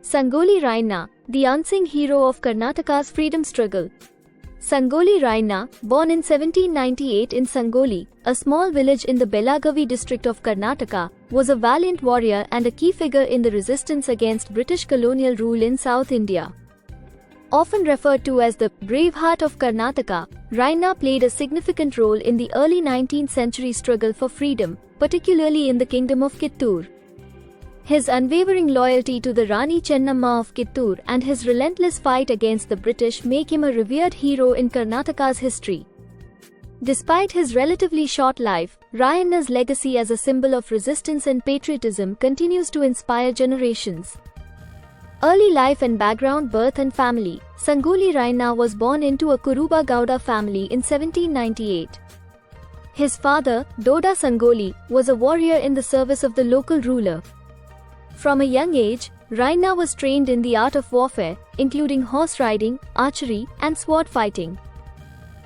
Sangoli Raina, the unsung hero of Karnataka's freedom struggle. Sangoli Raina, born in 1798 in Sangoli, a small village in the Belagavi district of Karnataka, was a valiant warrior and a key figure in the resistance against British colonial rule in South India. Often referred to as the Braveheart of Karnataka, Raina played a significant role in the early 19th century struggle for freedom, particularly in the Kingdom of Kittur. His unwavering loyalty to the Rani Chennamma of Kittur and his relentless fight against the British make him a revered hero in Karnataka's history. Despite his relatively short life, Raina's legacy as a symbol of resistance and patriotism continues to inspire generations. Early life and background. Birth and family. Sangoli Raina was born into a Kuruba Gowda family in 1798. His father, Doda Sangoli, was a warrior in the service of the local ruler. From a young age, Raina was trained in the art of warfare, including horse riding, archery, and sword fighting.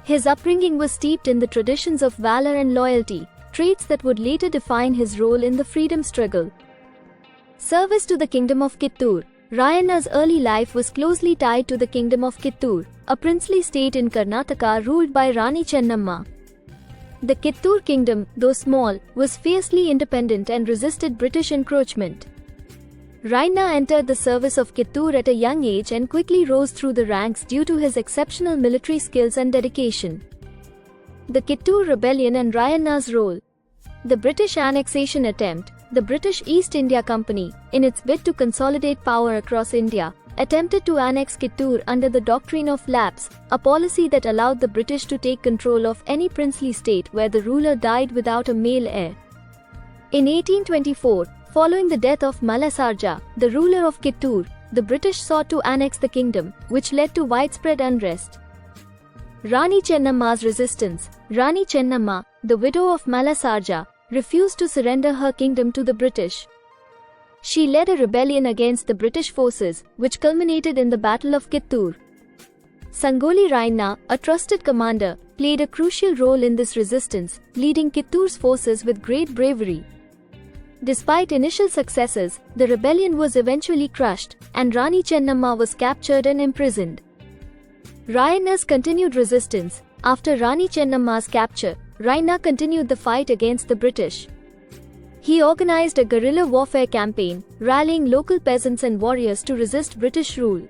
His upbringing was steeped in the traditions of valor and loyalty, traits that would later define his role in the freedom struggle. Service to the Kingdom of Kittur. Raina's early life was closely tied to the Kingdom of Kittur, a princely state in Karnataka ruled by Rani Chennamma. The Kittur kingdom, though small, was fiercely independent and resisted British encroachment. Raina entered the service of Kittur at a young age and quickly rose through the ranks due to his exceptional military skills and dedication. The Kittur Rebellion and Raina's role. The British annexation attempt. The British East India Company, in its bid to consolidate power across India, attempted to annex Kittur under the doctrine of lapse, a policy that allowed the British to take control of any princely state where the ruler died without a male heir. In 1824, following the death of Malasarja, the ruler of Kittur, the British sought to annex the kingdom, which led to widespread unrest. Rani Chennamma's resistance. Rani Chennamma, the widow of Malasarja, refused to surrender her kingdom to the British. She led a rebellion against the British forces, which culminated in the Battle of Kittur. Sangoli Raina, a trusted commander, played a crucial role in this resistance, leading Kittur's forces with great bravery. Despite initial successes, the rebellion was eventually crushed, and Rani Chennamma was captured and imprisoned. Raina's continued resistance. After Rani Chennamma's capture, Raina continued the fight against the British. He organized a guerrilla warfare campaign, rallying local peasants and warriors to resist British rule.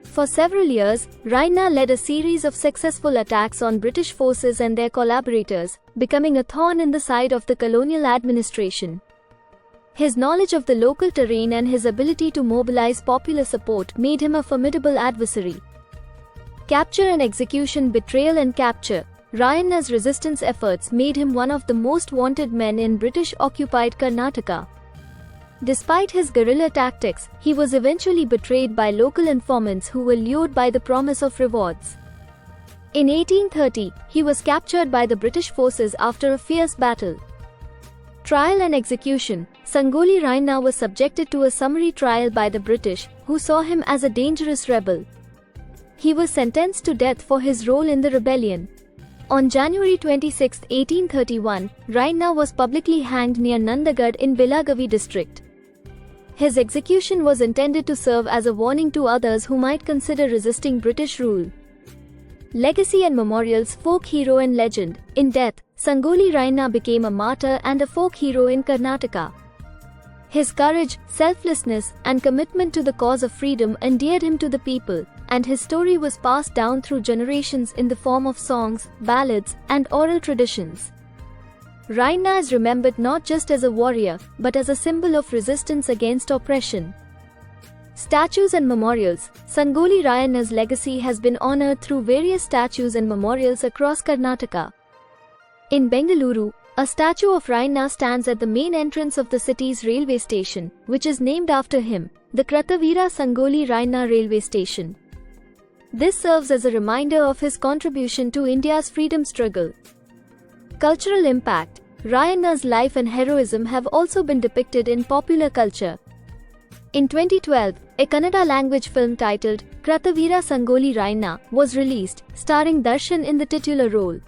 For several years, Raina led a series of successful attacks on British forces and their collaborators, becoming a thorn in the side of the colonial administration. His knowledge of the local terrain and his ability to mobilize popular support made him a formidable adversary. Capture and execution. Betrayal and capture. Raina's resistance efforts made him one of the most wanted men in British-occupied Karnataka. Despite his guerrilla tactics, he was eventually betrayed by local informants who were lured by the promise of rewards. In 1830, he was captured by the British forces after a fierce battle. Trial and execution. Sangoli Raina was subjected to a summary trial by the British, who saw him as a dangerous rebel. He was sentenced to death for his role in the rebellion. On January 26, 1831, Raina was publicly hanged near Nandagad in Belagavi district. His execution was intended to serve as a warning to others who might consider resisting British rule. Legacy and memorials. Folk hero and legend. In death, Sangoli Raina became a martyr and a folk hero in Karnataka. His courage, selflessness, and commitment to the cause of freedom endeared him to the people, and his story was passed down through generations in the form of songs, ballads, and oral traditions. Raina is remembered not just as a warrior, but as a symbol of resistance against oppression. Statues and memorials. Sangoli Raina's legacy has been honored through various statues and memorials across Karnataka. In Bengaluru, a statue of Raina stands at the main entrance of the city's railway station, which is named after him, the Kratavira Sangoli Raina railway station. This serves as a reminder of his contribution to India's freedom struggle. Cultural impact. Raina's life and heroism have also been depicted in popular culture. In 2012, a Kannada language film titled Kratavira Sangoli Raina was released, starring Darshan in the titular role.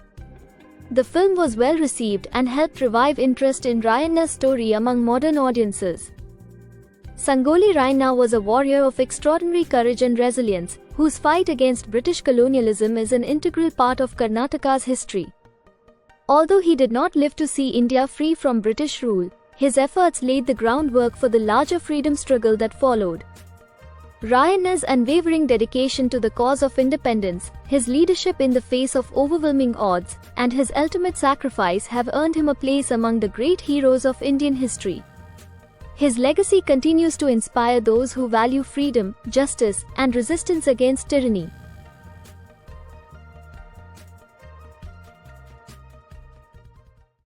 The film was well received and helped revive interest in Raina's story among modern audiences. Sangoli Raina was a warrior of extraordinary courage and resilience, whose fight against British colonialism is an integral part of Karnataka's history. Although he did not live to see India free from British rule, his efforts laid the groundwork for the larger freedom struggle that followed. Raina's unwavering dedication to the cause of independence, his leadership in the face of overwhelming odds, and his ultimate sacrifice have earned him a place among the great heroes of Indian history. His legacy continues to inspire those who value freedom, justice, and resistance against tyranny.